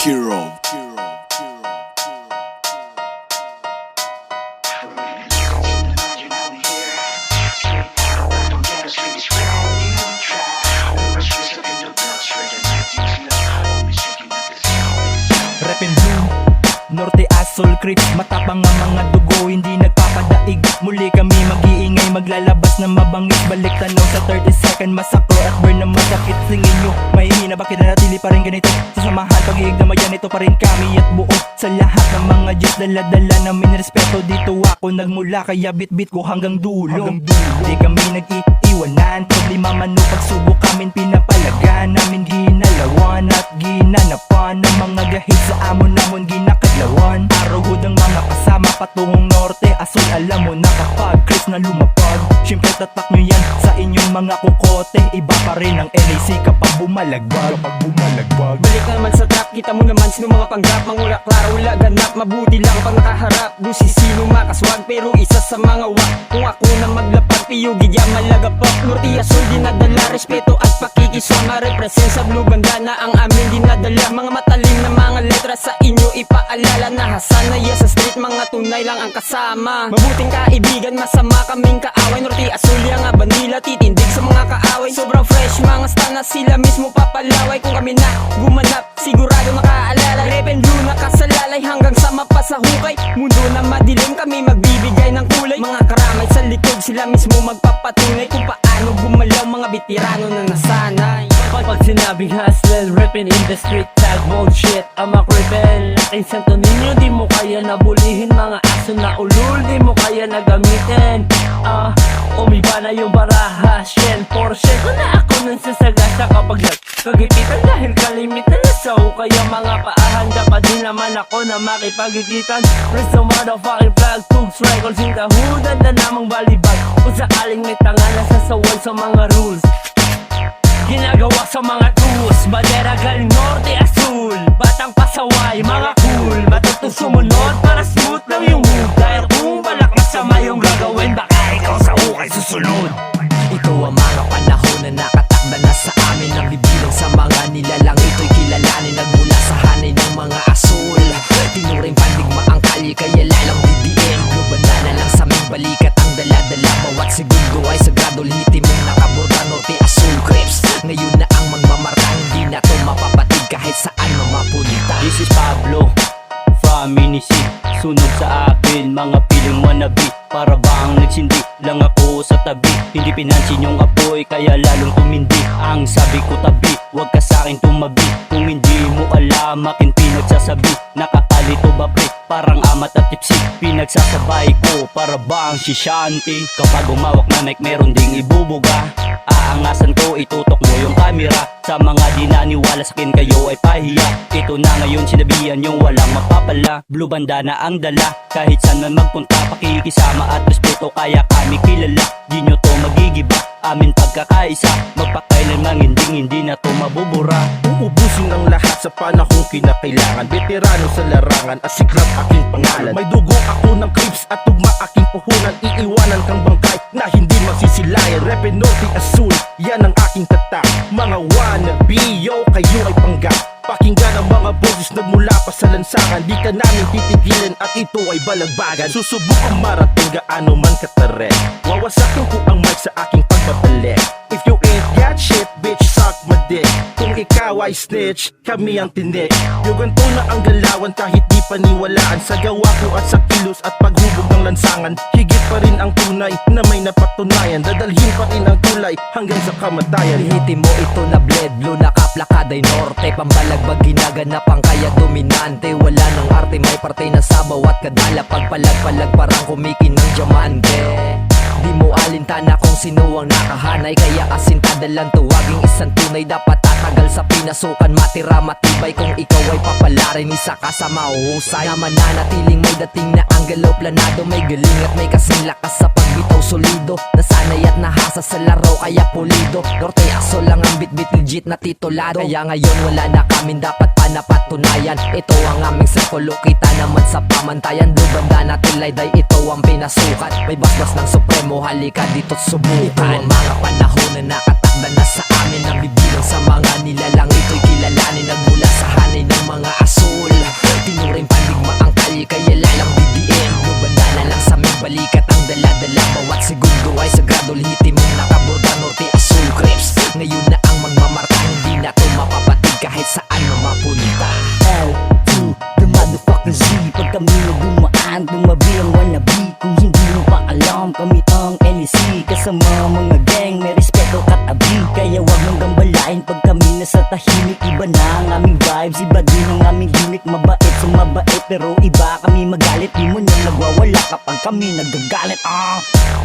Kiro. Repin Blue, Norte Azul Crips, matapang ang mga dugo, hindi nagpapadaig. Muli kami mag-iingay, maglalabas ng mabangis. Balik tanaw sa 30 second masakro at burn na masakit. Singin nyo, mahihina, bakit nanatili pa rin ganito? Sa samahan, pag-iig na mayan, ito pa rin kami at buo. Sa lahat ng mga Diyos, dala-dala namin respeto. Dito ako nagmula, kaya bit-bit ko hanggang dulo. Di kami nag-iiwanan, problema man o pagsubok kami pinapalagan. Namin ginalawan at ginanapan ng mga gahit sa amon namon ginakadlawan. Araw ang mga kasama patungong Norte Azul, alam mo na kapag Chris na lumapag, syempre tatak nyo yan sa inyong mga kukote. Iba pa rin ang LAC kapag bumalagbag. Balik ka naman sa trap, kita mo naman sino mga panggap. Mangula klaro, wala ganap, mabuti lang pag nakaharap. Busi sino makaswag, pero isa sa mga wak. Kung ako na maglapag, piyugi dyan malagapak. Norte Azul dinadala, respeto at pakikisama. Represent sa blue bandana ang amin dinadala. Mga matalim na mga letra sa inyo ipaalala. Nahasanaya sa street, mga tunay lang ang kasama. Mabuting kaibigan, masama kaming kaaway. Norte Azul yang bandila, titindig sa mga kaaway. Sobrang fresh, mga stana sila mismo papalaway. Kung kami na gumanap, sigurado makaalala. Red and blue nakasalalay hanggang sa mapasahukay. Mundo na madilim, kami magbibigay ng kulay. Mga karamay sa likod, sila mismo magpapatunay kung paano gumalaw mga veterano na nasanay. Pag sinabing hustle, ripping in the street, tag mode shit, I'm a cripple. Laking santo ninyo, di mo kaya nabulihin. Mga aso na ulul, di mo kaya nagamitin. Umiba na yung baraha, Shen, Porsche. Kung na ako nang sasagasa kapag nagkagipitan. Dahil kalimitan na sa kaya mga paahan. Dapat din naman ako na makipagigitan. Press the motherfucking flag, tugs, records in the hood. At na namang balibag, kung sakaling may tanga na sasawan sa mga rules. Ginagawa sa mga tools, bandera galing Norte Azul. Batang pasaway, mga cool, matutong sumunod para smooth lang yung mood. Dahil kung balak masama yung gagawin, baka ikaw sa hukay susunod. Ito ang mga panahon na nakatakda na sa amin. Ang bibilang sa mga nilalang ito'y kilalanin. Nagmula sa hanay ng mga asul, tinuring pandigma ang kalye, kaya lalang bibiin. Lubanda na lang sa aming balikat ang dala-dala. Bawat segundo ay sagrado, lihitimong nakaborda. Norte Azul Crips, ngayon na ang magmamarka. Hindi na to mapapatig kahit saan mamapunta. This is Pablo from Minisi. Sunog sa akin, mga piling wannabe. Para bang nagsindi lang ako sa tabi. Hindi pinansin yung apoy, kaya lalong tumindi. Ang sabi ko tabi, wag ka sa'kin tumabi. Kung hindi mo alam, akin pinagsasabi. Nakakalito ba pre, parang amat at tipsy. Pinagsasabay ko, para bang si Shanti. Kapag umawak na mic, meron ding ibubuga. Aangasan ko, itutok mo yung camera. Sa mga di naniwala sa'kin, kayo ay pahiya. Ito na ngayon, sinabihan yung walang mapapala. Blue bandana ang dala, kahit saan man magpunta. Pakikisama at respeto, kaya kami kilala. Di nyo to magigiba, amin pagkakaisa. Magpakailanman hindi na to mabubura. Uubusin ang lahat sa panahong kinakailangan. Veterano sa larangan, asikrap aking pangalan. May dugo ako ng Crips at tugma aking puhunan. Iiwanan kang bangkay na hindi magsisilayan. Repin Norte Azul, yan ang aking tatak. Mga wannabe, yo, kayo ay panggap. Pakinggan ang mga boses nagmula pa sa lansangan. Di ka namin titigilan at ito ay balagbagan. Susubukang marating gaano man kataret. Wawasakin ko ang mic sa aking pagbabalik. If you ain't got shit, bitch, suck my dick. Kung ikaw ay snitch, kami ang tinik. Yung ganito na ang galawan kahit di paniwalaan. Sa gawa ko at sa kilos at paghubog ng lansangan. Higit pa rin ang tunay na may napatunayan. Dadalhin pa rin ang kulay hanggang sa kamatayan. Lihitin mo ito na bled, blue nakaplakaday Norte. Pambalagbag ginaganap ang kaya dominante. Wala nang arte, may parte na sa bawat kadala. Pagpalag-palag parang kumikinang diamante. Di mo alintana kung sino ang nakahanay. Kaya kasintadalan tuwaging isang tunay. Dapat tatagal sa pinasukan, matira matibay. Kung ikaw ay papalarin, isa ka sa mahuhusay. Na mananatiling may dating na ang galaw planado. May galing at may kasing lakas sa pagbitaw solido. Nasanay at nahasa sa laro kaya pulido. Norte Azul lang ang bit-bit legit na titulado. Kaya ngayon wala na kamin dapat pa napatunayan. Ito ang aming sirkulo, kita naman sa pamantayan. Lubanda na tilayday, ito ang pinasukat. May basbas ng supremo, halika dito't subukan. Ito ang mga panahon na nakatakda na sa amin. Ang bibilang sa mga nilalang ito'y kilalanin. Nagmula sa hanay ng mga aso, mga gang, may respeto katabi. Kaya wag mong gambalain pag kami nasa tahimik. Iba na ang aming vibes, iba din ang aming gimmick. Mabait, sumabait, pero iba kami magalit. Di mo nang nagwawala kapag kami nagagalit.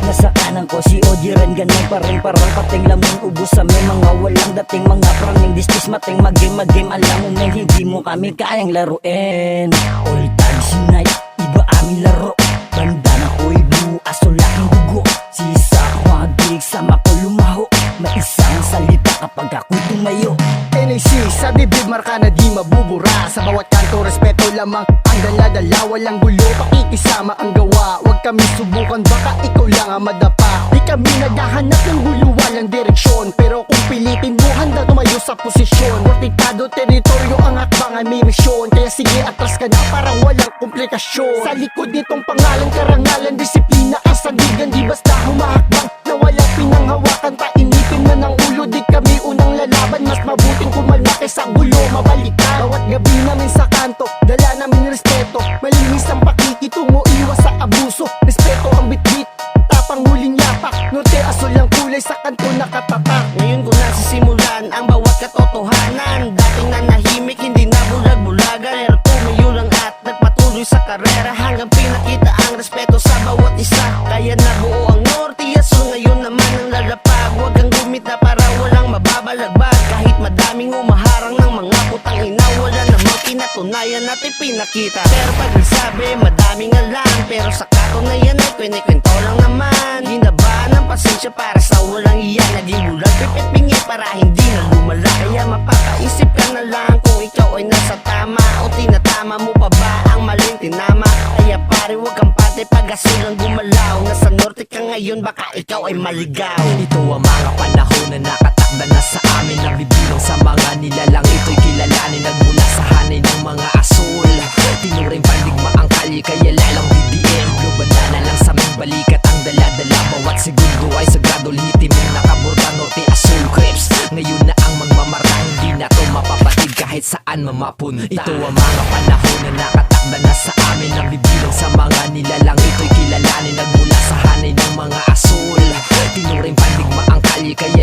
Nasa kanan ko si OG rin, ganun pa rin. Parang pating lamang ubus sa may mga walang dating. Mga praning distis, mating mag-game. Alam mo men, hindi mo kami kayang laruin. All tags unite, iba aming laro. Bandana ko'y blue, aso laking dugo. Sisa ko mga gigs, sama ko lumaho. May isang salita kapag ako tumayo. NAC sa dibdib, marka na di mabubura. Sa bawat kanto, respeto lamang ang dala-dala. Walang gulo, pakikisama ang gawa. Huwag kami subukan, baka ikaw lang ang madapa. Di kami naghahanap ng gulo, walang direksyon. Pero kung pilitin mo, handa tumayo sa posisyon. Portitado, teritoryo ang hakbangan, may misyon. Kaya sige, atras ka na parang walang komplikasyon. Sa likod nitong pangalan, karangalan, disiplina ang sandigan. Di basta humahakbang na walang pinanghawakan. Painitin na ng ulo, di kami unang lalaban. Mas mabuting kumalma kaysa gulo, mabalikan. Bawat gabi namin sa kanto, dala namin respeto. Malinis ang pakikitungo, iwas sa abuso. Respeto ang bitbit, tapang huling yapak. Norte asol ang kulay sa kanto nakatatak. Ngayon ko nasisimulan ang bawat katotohanan. Dating nanahimik, hindi na bulag-bulagan. Pero tumayo lang at nagpatuloy sa karera. Hanggang pinakita ang respeto sa bawat isa. Kaya nabuo ang Norte Azul, ngayon naman ang lalapag. Huwag kang gumit na para walang mababalagbag. Kahit madaming umaharang ng mga putang ina, wala namang pinatunayan natin pinakita. Pero pag nagsabi, madaming alam. Pero sa katunayan ay kwento lang naman. Hinabaan ng pasensya para sa walang iyan. Naging bulag, pipit bingi para hindi na lumala. Kaya mapapaisip ka na lang kung ikaw ay nasa tama. O tinatama mo pa ba ang maling tinama? Kaya pare, huwag kang pante pag asul ang gumalaw. Nasa norte ka ngayon, baka ikaw ay maligaw. Ito ang mga panahon na nakatakda na sa amin. Nabibilang sa mga nilalang, ito'y kilalanin. Nagmula sa hanay ng mga asul. Tinuring pandigma ang kalye, kaya lalang BBM. Global na lang sa aming balikat ang dala-dala. Bawat segundo ay sagrado, lihitim yung nakaborda. Norte Azul Crips, ngayon na ang magmamarka. Hindi na to mapapatid kahit saan mamapunta. Ito ang mga panahon na nakatakda na sa amin. Nabibilang sa mga nilalang, ito'y kilalanin. Nagmula sa hanay ng mga asul. Tinuring pandigma ang kalye, kaya